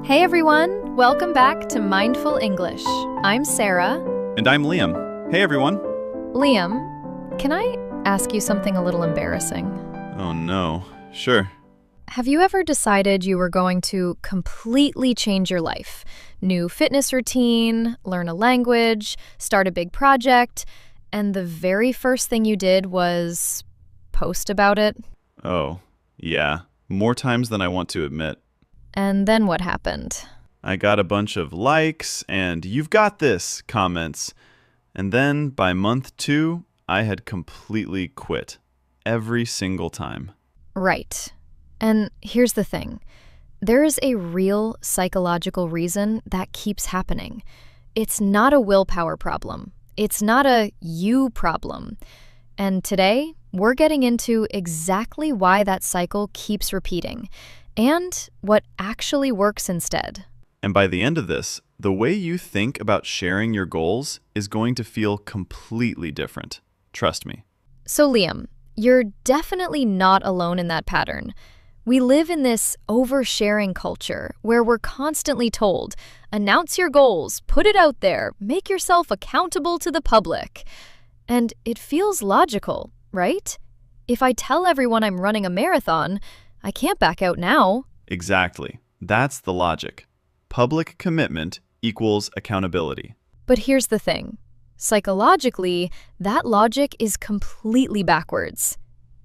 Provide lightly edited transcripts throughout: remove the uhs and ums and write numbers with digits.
Hey everyone, welcome back to Mindful English. I'm Sarah. And I'm Liam. Hey everyone. Liam, can I ask you something a little embarrassing? Oh no. Sure. Have you ever decided you were going to completely change your life? New fitness routine, learn a language, start a big project, and the very first thing you did was post about it? Oh, yeah. More times than I want to admit. And then what happened? I got a bunch of likes and "you've got this" comments. And then by month 2, I had completely quit. Every single time. Right. And here's the thing. There is a real psychological reason that keeps happening. It's not a willpower problem. It's not a you problem. And today, we're getting into exactly why that cycle keeps repeating and what actually works instead. And by the end of this, the way you think about sharing your goals is going to feel completely different. Trust me. So Liam, you're definitely not alone in that pattern. We live in this oversharing culture where we're constantly told, announce your goals, put it out there, make yourself accountable to the public. And it feels logical, right? If I tell everyone I'm running a marathon, I can't back out now. Exactly. That's the logic. Public commitment equals accountability. But here's the thing. Psychologically, that logic is completely backwards.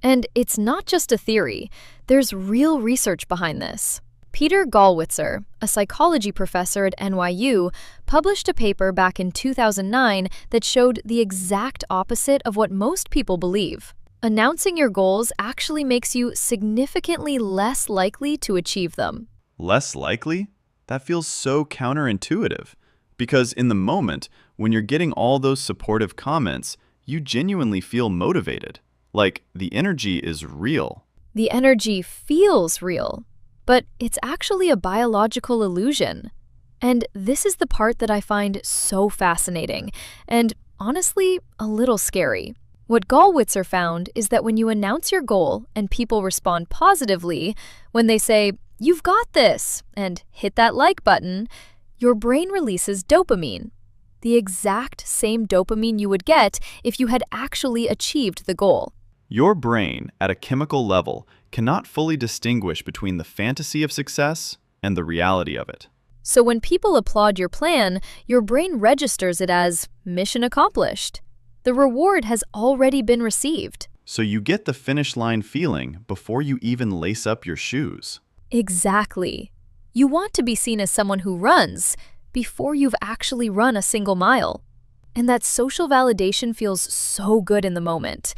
And it's not just a theory. There's real research behind this. Peter Gallwitzer, a psychology professor at NYU, published a paper back in 2009 that showed the exact opposite of what most people believe. Announcing your goals actually makes you significantly less likely to achieve them. Less likely? That feels so counterintuitive. Because in the moment, when you're getting all those supportive comments, you genuinely feel motivated. Like the energy is real. The energy feels real, but it's actually a biological illusion. And this is the part that I find so fascinating and honestly a little scary. What Gallwitzer found is that when you announce your goal and people respond positively, when they say, "You've got this," and hit that like button, your brain releases dopamine, the exact same dopamine you would get if you had actually achieved the goal. Your brain, at a chemical level, cannot fully distinguish between the fantasy of success and the reality of it. So when people applaud your plan, your brain registers it as mission accomplished. The reward has already been received. So you get the finish line feeling before you even lace up your shoes. Exactly. You want to be seen as someone who runs before you've actually run a single mile. And that social validation feels so good in the moment.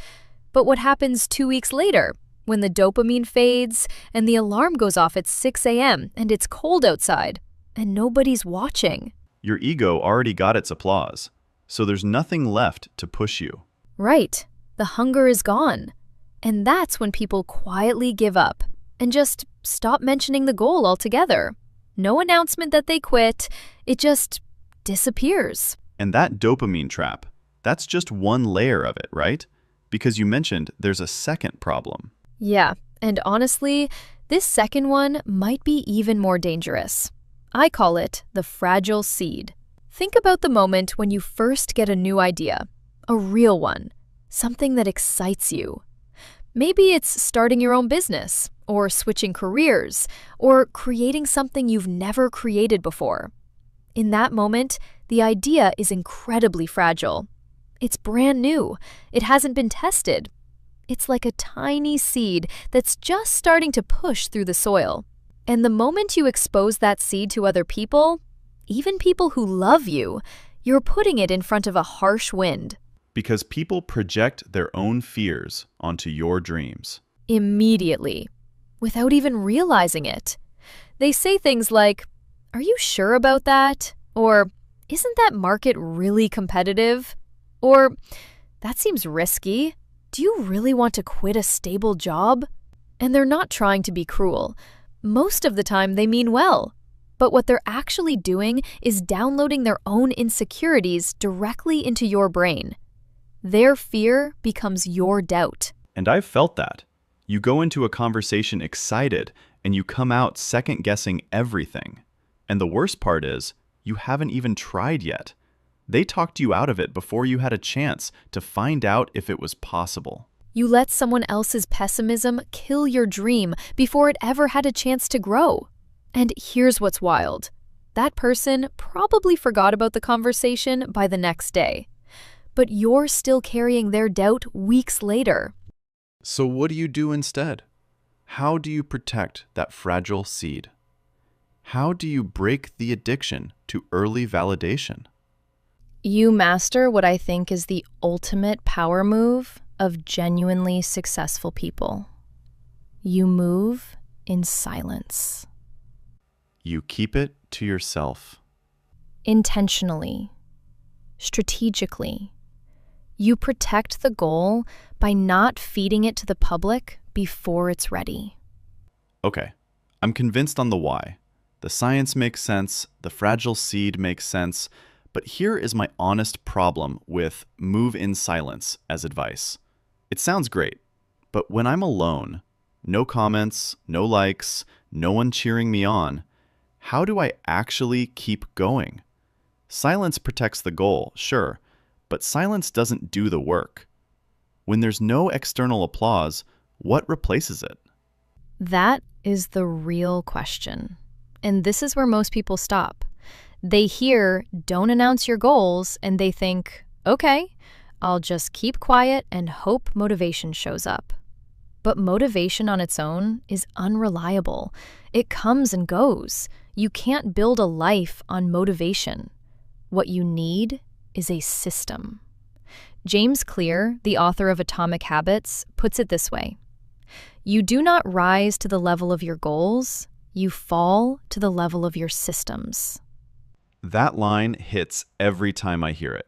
But what happens 2 weeks later, when the dopamine fades and the alarm goes off at 6 a.m. and it's cold outside and nobody's watching? Your ego already got its applause, so there's nothing left to push you. Right. The hunger is gone. And that's when people quietly give up and just stop mentioning the goal altogether. No announcement that they quit. It just disappears. And that dopamine trap, that's just one layer of it, right? Because you mentioned there's a second problem. Yeah, and honestly, this second one might be even more dangerous. I call it the fragile seed. Think about the moment when you first get a new idea, a real one, something that excites you. Maybe it's starting your own business, or switching careers, or creating something you've never created before. In that moment, the idea is incredibly fragile. It's brand new. It hasn't been tested. It's like a tiny seed that's just starting to push through the soil. And the moment you expose that seed to other people, even people who love you, you're putting it in front of a harsh wind. Because people project their own fears onto your dreams. Immediately, without even realizing it. They say things like, "Are you sure about that?" Or, "Isn't that market really competitive?" Or, "That seems risky. Do you really want to quit a stable job?" And they're not trying to be cruel. Most of the time they mean well. But what they're actually doing is downloading their own insecurities directly into your brain. Their fear becomes your doubt. And I've felt that. You go into a conversation excited and you come out second-guessing everything. And the worst part is, you haven't even tried yet. They talked you out of it before you had a chance to find out if it was possible. You let someone else's pessimism kill your dream before it ever had a chance to grow. And here's what's wild. That person probably forgot about the conversation by the next day. But you're still carrying their doubt weeks later. So what do you do instead? How do you protect that fragile seed? How do you break the addiction to early validation? You master what I think is the ultimate power move of genuinely successful people. You move in silence. You keep it to yourself. Intentionally. Strategically. You protect the goal by not feeding it to the public before it's ready. Okay, I'm convinced on the why. The science makes sense, the fragile seed makes sense, but here is my honest problem with move in silence as advice. It sounds great, but when I'm alone, no comments, no likes, no one cheering me on, how do I actually keep going? Silence protects the goal, sure, but silence doesn't do the work. When there's no external applause, what replaces it? That is the real question. And this is where most people stop. They hear, don't announce your goals, and they think, okay, I'll just keep quiet and hope motivation shows up. But motivation on its own is unreliable. It comes and goes. You can't build a life on motivation. What you need is a system. James Clear, the author of Atomic Habits, puts it this way. You do not rise to the level of your goals, you fall to the level of your systems. That line hits every time I hear it,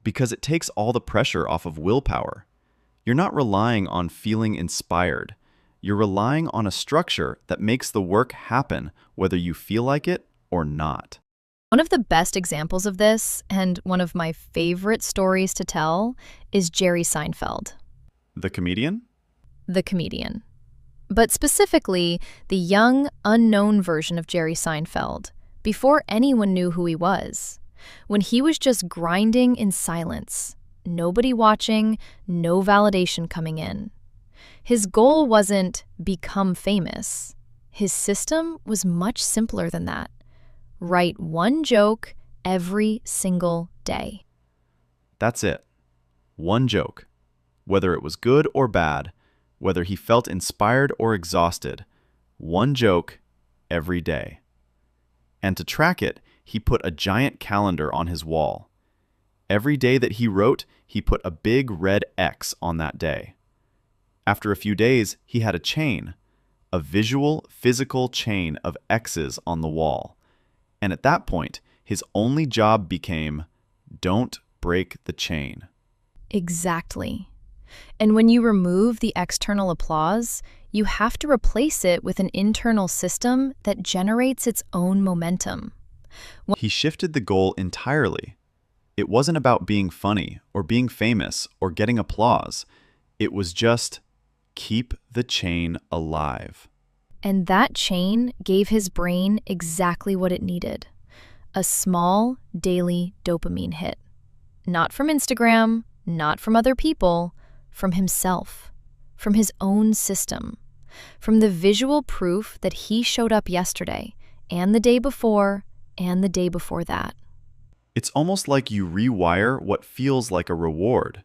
because it takes all the pressure off of willpower. You're not relying on feeling inspired. You're relying on a structure that makes the work happen, whether you feel like it or not. One of the best examples of this, and one of my favorite stories to tell, is Jerry Seinfeld. The comedian? The comedian. But specifically, the young, unknown version of Jerry Seinfeld, before anyone knew who he was, when he was just grinding in silence, nobody watching, no validation coming in. His goal wasn't become famous. His system was much simpler than that. Write one joke every single day. That's it. One joke. Whether it was good or bad, whether he felt inspired or exhausted, one joke every day. And to track it, he put a giant calendar on his wall. Every day that he wrote, he put a big red X on that day. After a few days, he had a chain, a visual, physical chain of X's on the wall. And at that point, his only job became, don't break the chain. Exactly. And when you remove the external applause, you have to replace it with an internal system that generates its own momentum. He shifted the goal entirely. It wasn't about being funny or being famous or getting applause. It was just keep the chain alive. And that chain gave his brain exactly what it needed. A small, daily dopamine hit. Not from Instagram, not from other people, from himself, from his own system, from the visual proof that he showed up yesterday, and the day before, and the day before that. It's almost like you rewire what feels like a reward.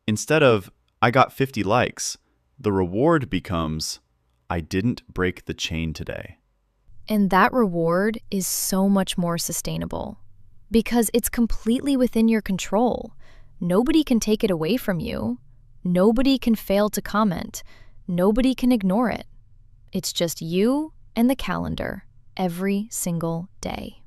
Instead of, I got 50 likes, the reward becomes, I didn't break the chain today. And that reward is so much more sustainable because it's completely within your control. Nobody can take it away from you. Nobody can fail to comment. Nobody can ignore it. It's just you and the calendar every single day.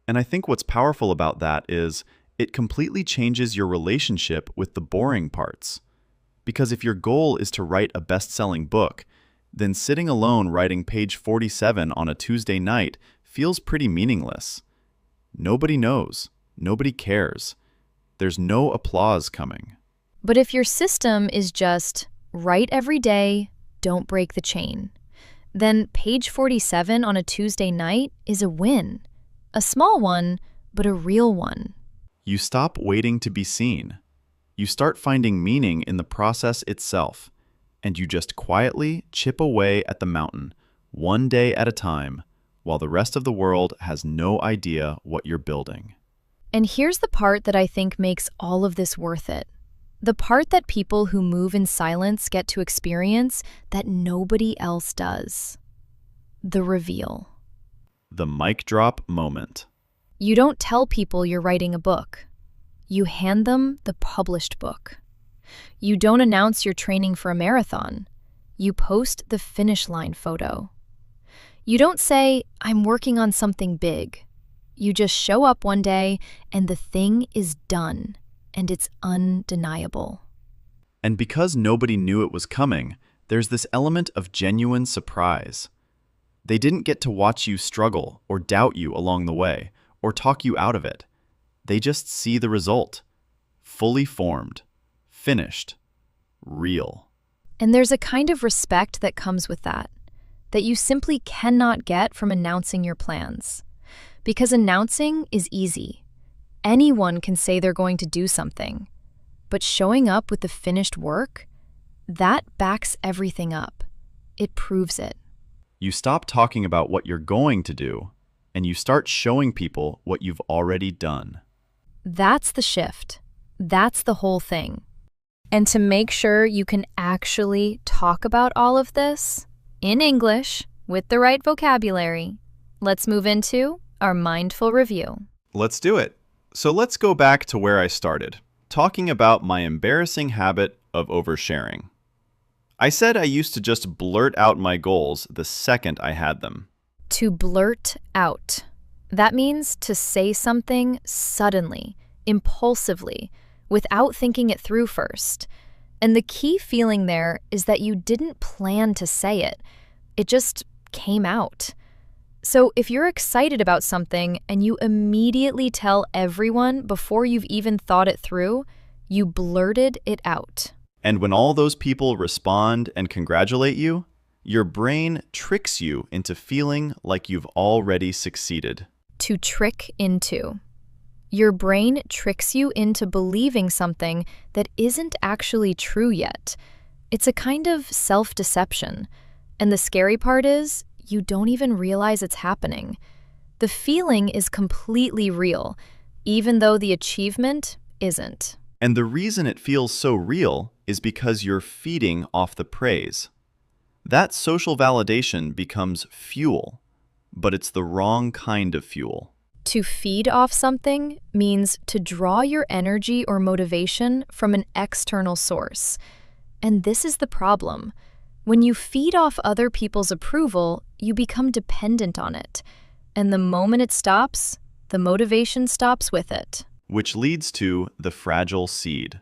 And I think what's powerful about that is it completely changes your relationship with the boring parts. Because if your goal is to write a best-selling book, then sitting alone writing page 47 on a Tuesday night feels pretty meaningless. Nobody knows. Nobody cares. There's no applause coming. But if your system is just write every day, don't break the chain, then page 47 on a Tuesday night is a win. A small one, but a real one. You stop waiting to be seen. You start finding meaning in the process itself, and you just quietly chip away at the mountain, one day at a time, while the rest of the world has no idea what you're building. And here's the part that I think makes all of this worth it. The part that people who move in silence get to experience that nobody else does. The reveal. The mic drop moment. You don't tell people you're writing a book. You hand them the published book. You don't announce you're training for a marathon. You post the finish line photo. You don't say, "I'm working on something big." You just show up one day and the thing is done, and it's undeniable. And because nobody knew it was coming, there's this element of genuine surprise. They didn't get to watch you struggle or doubt you along the way or talk you out of it. They just see the result. Fully formed, finished, real. And there's a kind of respect that comes with that you simply cannot get from announcing your plans. Because announcing is easy. Anyone can say they're going to do something. But showing up with the finished work, that backs everything up. It proves it. You stop talking about what you're going to do, and you start showing people what you've already done. That's the shift. That's the whole thing. And to make sure you can actually talk about all of this in English with the right vocabulary, let's move into our mindful review. Let's do it. So let's go back to where I started, talking about my embarrassing habit of oversharing. I said I used to just blurt out my goals the second I had them. To blurt out. That means to say something suddenly, impulsively, without thinking it through first. And the key feeling there is that you didn't plan to say it. It just came out. So if you're excited about something and you immediately tell everyone before you've even thought it through, you blurted it out. And when all those people respond and congratulate you, your brain tricks you into feeling like you've already succeeded. To trick into. Your brain tricks you into believing something that isn't actually true yet. It's a kind of self-deception. And the scary part is, you don't even realize it's happening. The feeling is completely real, even though the achievement isn't. And the reason it feels so real is because you're feeding off the praise. That social validation becomes fuel, but it's the wrong kind of fuel. To feed off something means to draw your energy or motivation from an external source. And this is the problem. When you feed off other people's approval, you become dependent on it. And the moment it stops, the motivation stops with it. Which leads to the fragile seed.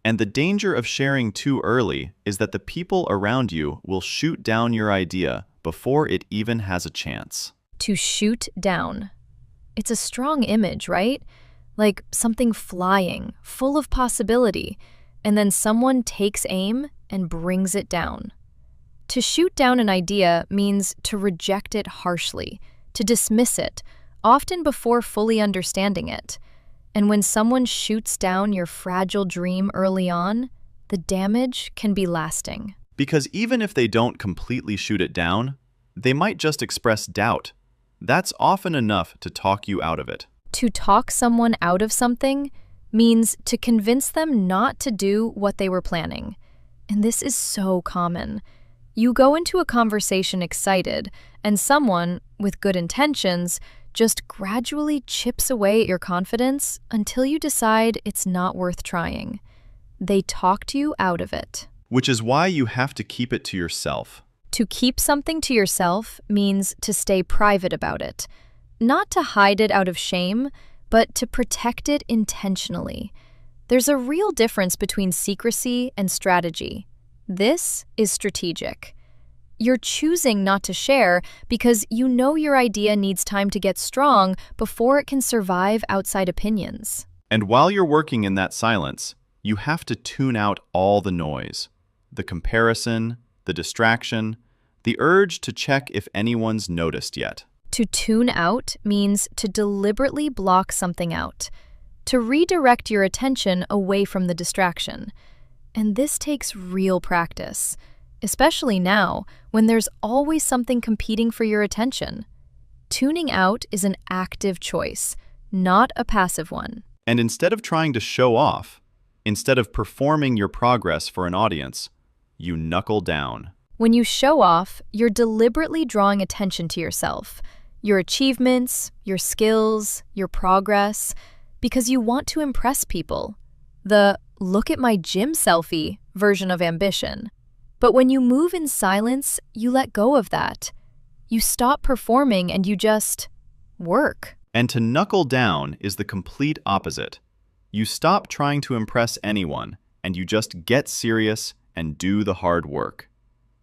And the danger of sharing too early is that the people around you will shoot down your idea before it even has a chance. To shoot down. It's a strong image, right? Like something flying, full of possibility, and then someone takes aim and brings it down. To shoot down an idea means to reject it harshly, to dismiss it, often before fully understanding it. And when someone shoots down your fragile dream early on, the damage can be lasting. Because even if they don't completely shoot it down, they might just express doubt. That's often enough to talk you out of it. To talk someone out of something means to convince them not to do what they were planning. And this is so common. You go into a conversation excited, and someone, with good intentions, just gradually chips away at your confidence until you decide it's not worth trying. They talked you out of it. Which is why you have to keep it to yourself. To keep something to yourself means to stay private about it. Not to hide it out of shame, but to protect it intentionally. There's a real difference between secrecy and strategy. This is strategic. You're choosing not to share because you know your idea needs time to get strong before it can survive outside opinions. And while you're working in that silence, you have to tune out all the noise, the comparison, the distraction, the urge to check if anyone's noticed yet. To tune out means to deliberately block something out, to redirect your attention away from the distraction. And this takes real practice, especially now when there's always something competing for your attention. Tuning out is an active choice, not a passive one. And instead of trying to show off, instead of performing your progress for an audience, you knuckle down. When you show off, you're deliberately drawing attention to yourself, your achievements, your skills, your progress, because you want to impress people. The "look at my gym selfie" version of ambition. But when you move in silence, you let go of that. You stop performing and you just work. And to knuckle down is the complete opposite. You stop trying to impress anyone, and you just get serious and do the hard work.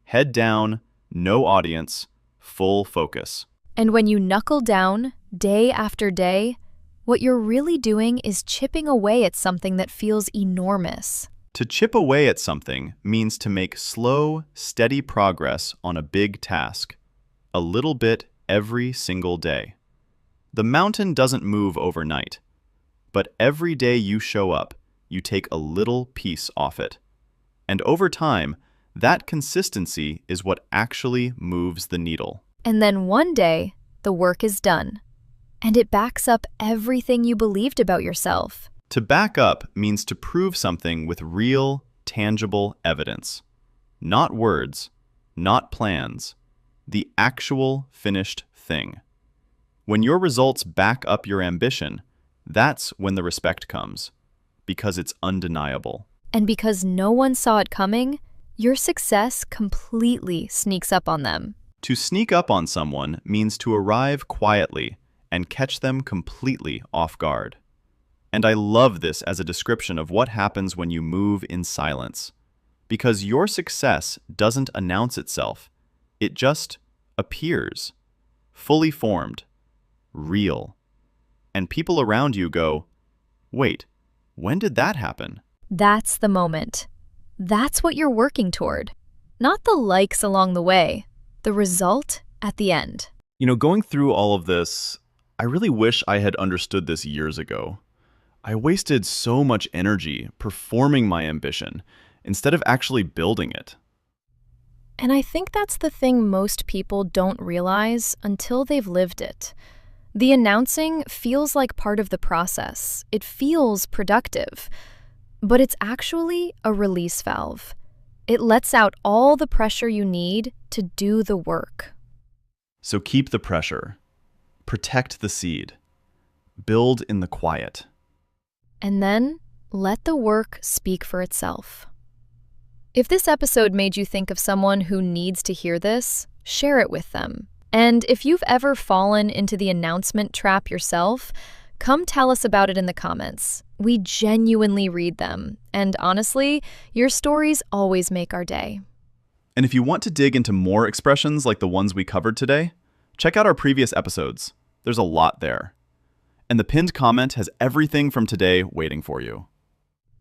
Head down, no audience, full focus. And when you knuckle down, day after day, what you're really doing is chipping away at something that feels enormous. To chip away at something means to make slow, steady progress on a big task. A little bit every single day. The mountain doesn't move overnight, but every day you show up, you take a little piece off it. And over time, that consistency is what actually moves the needle. And then one day, the work is done. And it backs up everything you believed about yourself. To back up means to prove something with real, tangible evidence. Not words, not plans, the actual finished thing. When your results back up your ambition, that's when the respect comes, because it's undeniable. And because no one saw it coming, your success completely sneaks up on them. To sneak up on someone means to arrive quietly and catch them completely off guard. And I love this as a description of what happens when you move in silence. Because your success doesn't announce itself. It just appears, fully formed, real. And people around you go, "Wait, when did that happen?" That's the moment. That's what you're working toward. Not the likes along the way, the result at the end. Going through all of this, I really wish I had understood this years ago. I wasted so much energy performing my ambition instead of actually building it. And I think that's the thing most people don't realize until they've lived it. The announcing feels like part of the process. It feels productive. But it's actually a release valve. It lets out all the pressure you need to do the work. So keep the pressure. Protect the seed. Build in the quiet. And then let the work speak for itself. If this episode made you think of someone who needs to hear this, share it with them. And if you've ever fallen into the announcement trap yourself, come tell us about it in the comments. We genuinely read them. And honestly, your stories always make our day. And if you want to dig into more expressions like the ones we covered today, check out our previous episodes. There's a lot there. And the pinned comment has everything from today waiting for you.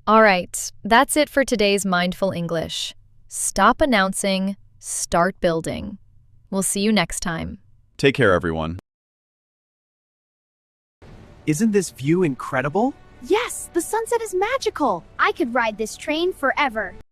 All right, that's it for today's Mindful English. Stop announcing, start building. We'll see you next time. Take care, everyone. Isn't this view incredible? Yes, the sunset is magical. I could ride this train forever.